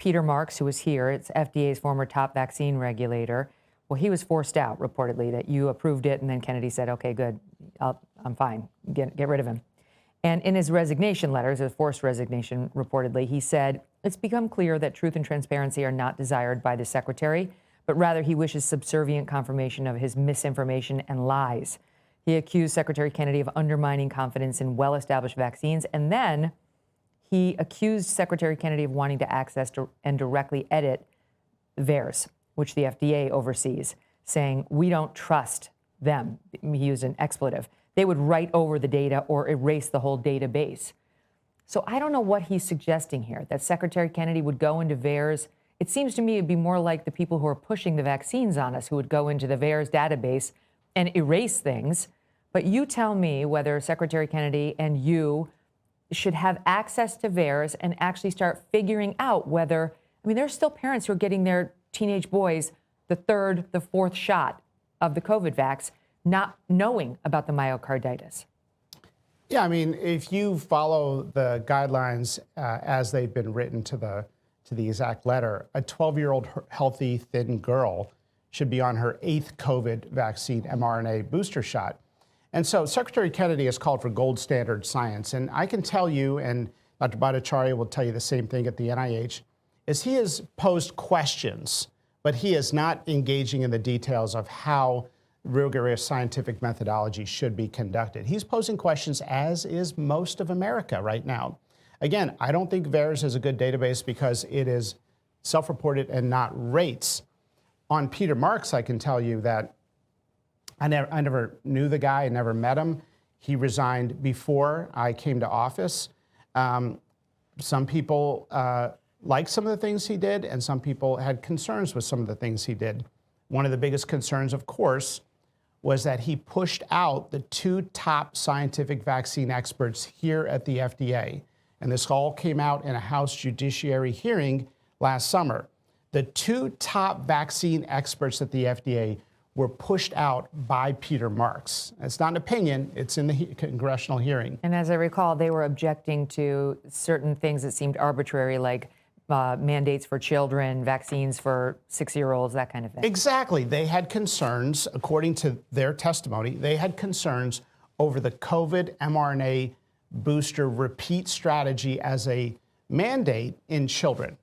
Peter Marks, who was here, it's FDA's former top vaccine regulator. Well, he was forced out, reportedly, that you approved it, and then Kennedy said, okay, good, I'm fine, get rid of him. And in his resignation letters, a forced resignation, reportedly, he said, it's become clear that truth and transparency are not desired by the secretary, but rather he wishes subservient confirmation of his misinformation and lies. He accused Secretary Kennedy of undermining confidence in well-established vaccines, and then he accused Secretary Kennedy of wanting to access and directly edit VAERS, which the FDA oversees, saying, we don't trust them. He used an expletive. They would write over the data or erase the whole database. So I don't know what he's suggesting here, that Secretary Kennedy would go into VAERS. It seems to me it'd be more like the people who are pushing the vaccines on us who would go into the VAERS database and erase things. But you tell me whether Secretary Kennedy and you should have access to VAERS and actually start figuring out whether, I mean, there's still parents who are getting their teenage boys the third, the fourth shot of the COVID vax, not knowing about the myocarditis. Yeah, I mean, if you follow the guidelines as they've been written to the exact letter, a 12-year-old healthy, thin girl should be on her 8th COVID vaccine mRNA booster shot. And so Secretary Kennedy has called for gold standard science. And I can tell you, and Dr. Bhattacharya will tell you the same thing at the NIH, is he has posed questions, but he is not engaging in the details of how rigorous scientific methodology should be conducted. He's posing questions, as is most of America right now. Again, I don't think VAERS is a good database because it is self-reported and not rates. On Peter Marks, I can tell you that I never knew the guy, I never met him. He resigned before I came to office. Some people liked some of the things he did, and some people had concerns with some of the things he did. One of the biggest concerns, of course, was that he pushed out the 2 top scientific vaccine experts here at the FDA. And this all came out in a House Judiciary hearing last summer. The 2 top vaccine experts at the FDA were pushed out by Peter Marks. It's not an opinion, it's in the congressional hearing. And as I recall, they were objecting to certain things that seemed arbitrary, like mandates for children, vaccines for 6-year-olds, that kind of thing. Exactly. They had concerns, according to their testimony, they had concerns over the COVID mRNA booster repeat strategy as a mandate in children.